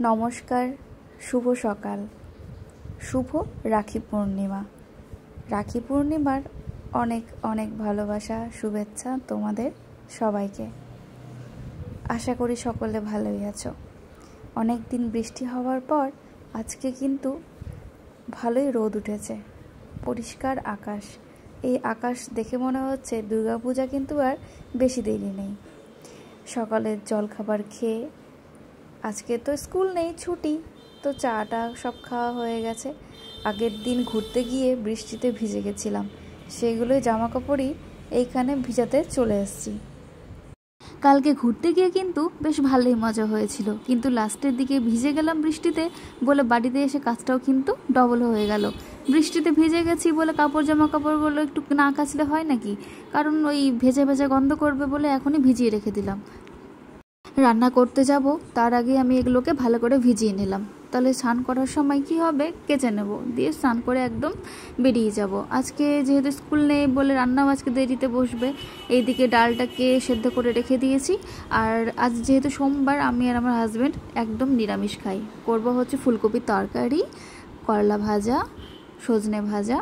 নমস্কার, শুভ সকাল, শুভ রাখি পূর্ণিমা। রাখি পূর্ণিমার অনেক অনেক ভালোবাসা, শুভেচ্ছা তোমাদের সবাইকে। আশা করি সকলে ভালোই আছো। অনেক দিন বৃষ্টি হওয়ার পর আজকে কিন্তু ভালোই রোদ উঠেছে, পরিষ্কার আকাশ। এই আকাশ দেখে মনে হচ্ছে দুর্গাপূজা কিন্তু আর বেশি দেরি নেই। সকালের জলখাবার খেয়ে, আজকে তো স্কুল নেই, ছুটি, তো চাটা সব খাওয়া হয়ে গেছে। আগের দিন ঘুরতে গিয়ে বৃষ্টিতে ভিজে গেছিলাম, সেগুলোই জামাকাপড়ই এইখানে ভিজাতে চলে এসেছি। কালকে ঘুরতে গিয়ে কিন্তু বেশ ভালোই মজা হয়েছিল, কিন্তু লাস্টের দিকে ভিজে গেলাম বৃষ্টিতে বলে বাড়িতে এসে কাজটাও কিন্তু ডবল হয়ে গেল। বৃষ্টিতে ভিজে গেছি বলে জামা কাপড়গুলো একটু না কাচলে হয় নাকি, কারণ ওই ভেজে ভেজে গন্ধ করবে বলে এখনই ভিজিয়ে রেখে দিলাম। রান্না করতে যাব তার আগে আমি এগুলোকে ভালো করে ভিজিয়ে নিলাম, তাহলে স্নান করার সময় কি হবে, কেচে নেব, দিয়ে স্নান করে একদম বেরিয়ে যাব। আজকে যেহেতু স্কুল নেই বলে রান্নাও আজকে দেরিতে বসবে। এইদিকে ডালটাকে সেদ্ধ করে রেখে দিয়েছি। আর আজ যেহেতু সোমবার, আমি আর আমার হাজব্যান্ড একদম নিরামিষ খাই। করব হচ্ছে ফুলকপির তরকারি, করলা ভাজা, সজনে ভাজা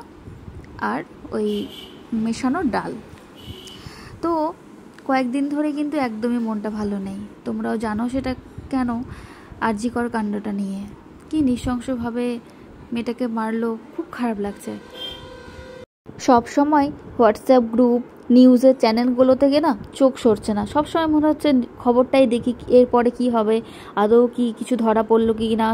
আর ওই মেশানো ডাল। তো কয়েকদিন ধরে কিন্তু একদমই মনটা ভালো নেই, তোমরাও জানো সেটা কেন। আরজিকর কাণ্ডটা নিয়ে কি নৃশংসভাবে মেয়েটাকে মারলো, খুব খারাপ লাগছে। সব সময় হোয়াটসঅ্যাপ গ্রুপ, নিউজের চ্যানেলগুলো থেকে না চোখ সরছে না। সবসময় মনে হচ্ছে খবরটাই দেখি, এরপরে কি হবে, আদৌ কি কিছু ধরা পড়লো কি না,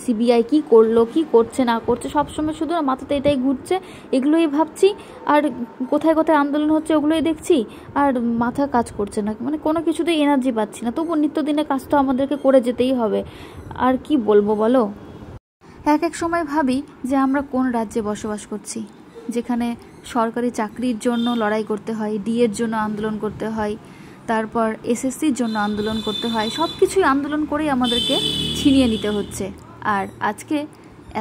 সিবিআই কি করলো, কি করছে না করছে, সবসময় শুধু মাথাতে এটাই ঘুরছে, এগুলোই ভাবছি। আর কোথায় কোথায় আন্দোলন হচ্ছে ওগুলোই দেখছি, আর মাথা কাজ করছে না, মানে কোনো কিছুতেই এনার্জি পাচ্ছি না। তবু নিত্যদিনের কাজ তো আমাদেরকে করে যেতেই হবে, আর কি বলবো বলো। এক সময় ভাবি যে আমরা কোন রাজ্যে বসবাস করছি, যেখানে সরকারি চাকরির জন্য লড়াই করতে হয়, ডিএর জন্য আন্দোলন করতে হয়, তারপর এসএসসির জন্য আন্দোলন করতে হয়, সব কিছুই আন্দোলন করেই আমাদেরকে ছিনিয়ে নিতে হচ্ছে। আর আজকে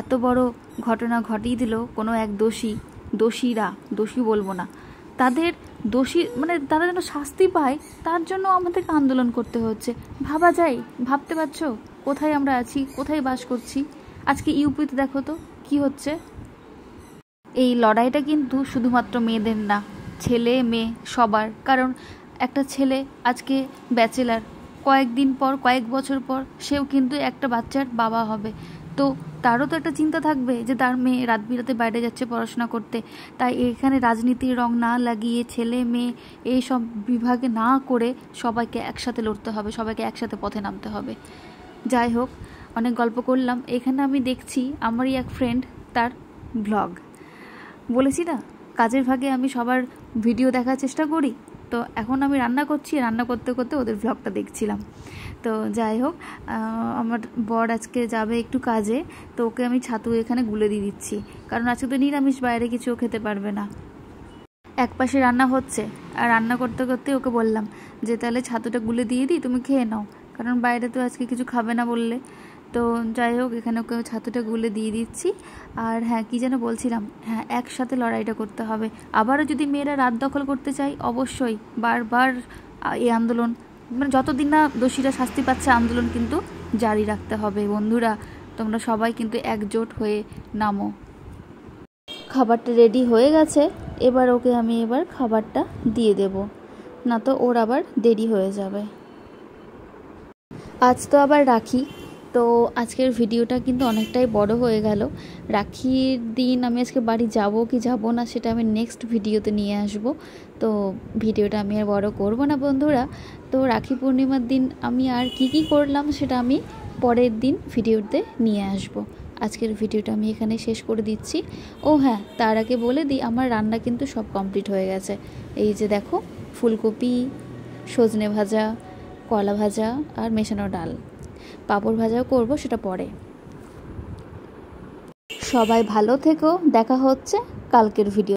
এত বড় ঘটনা ঘটিয়ে দিল কোনো এক দোষী বলবো না, তাদের মানে তারা যেন শাস্তি পায়, তার জন্য আমাদেরকে আন্দোলন করতে হচ্ছে। ভাবা যায়, ভাবতে পারছো কোথায় আমরা আছি, কোথায় বাস করছি। আজকে ইউপিতে দেখো তো কি হচ্ছে। এই লড়াইটা কিন্তু শুধুমাত্র মেয়েদের না, ছেলে মেয়ে সবার। কারণ একটা ছেলে আজকে ব্যাচেলার, কয়েকদিন পর, কয়েক বছর পর সেও কিন্তু একটা বাচ্চার বাবা হবে। তো তারও তো একটা চিন্তা থাকবে যে তার মেয়ে রাত বিরাতে বাইরে যাচ্ছে পড়াশোনা করতে। তাই এখানে রাজনীতির রং না লাগিয়ে, ছেলে মেয়ে এইসব বিভাগে না করে সবাইকে একসাথে লড়তে হবে, সবাইকে একসাথে পথে নামতে হবে। যাই হোক, অনেক গল্প করলাম। এখানে আমি দেখছি আমারই এক ফ্রেন্ড, তার ব্লগ, বলেছি না কাজের ভাগে আমি সবার ভিডিও দেখার চেষ্টা করি। তো এখন আমি রান্না করছি, রান্না করতে করতে ওদের ব্লগটা দেখছিলাম। তো যাই হোক, আমার বর আজকে যাবে একটু কাজে, তো ওকে আমি ছাতু এখানে গুলে দিয়ে দিচ্ছি, কারণ আজকে তো নিরামিষ, বাইরে কিছু খেতে পারবে না। এক পাশে রান্না হচ্ছে, আর রান্না করতে করতে ওকে বললাম যে তাহলে ছাতুটা গুলে দিয়ে দিই, তুমি খেয়ে নাও, কারণ বাইরে তো আজকে কিছু খাবে না বললে। তো যাই হোক, এখানে ওকে ছাতুটা গুলে দিয়ে দিচ্ছি। আর হ্যাঁ, কি যেন বলছিলাম, হ্যাঁ, একসাথে লড়াইটা করতে হবে। আবারও যদি মেয়েরা রাত দখল করতে চায়, অবশ্যই বারবার এই আন্দোলন, মানে যতদিন না দোষীরা শাস্তি পাচ্ছে, আন্দোলন কিন্তু জারি রাখতে হবে। বন্ধুরা, তোমরা সবাই কিন্তু একজোট হয়ে নামো। খাবারটা রেডি হয়ে গেছে, এবার ওকে আমি খাবারটা দিয়ে দেব, না তো ওর আবার দেরি হয়ে যাবে। আজ তো আবার রাখি, তো আজকের ভিডিওটা কিন্তু অনেকটাই বড় হয়ে গেল। রাখির দিন আমি আজকে বাড়ি যাব কি যাব না সেটা আমি নেক্সট ভিডিওতে নিয়ে আসব। তো ভিডিওটা আমি আর বড় করব না বন্ধুরা। তো রাখি পূর্ণিমার দিন আমি আর কি করলাম সেটা আমি পরের দিন ভিডিওতে নিয়ে আসব। আজকের ভিডিওটা আমি এখানে শেষ করে দিচ্ছি। ও হ্যাঁ, তার আগে বলে দিই, আমার রান্না কিন্তু সব কমপ্লিট হয়ে গেছে। এই যে দেখো, ফুলকপি, সজনে ভাজা, কলা ভাজা আর মেশানো ডাল, পাঁপড় ভাজাও করব, সেটা পরে। সবাই ভালো থেকো, দেখা হচ্ছে কালকের ভিডিও।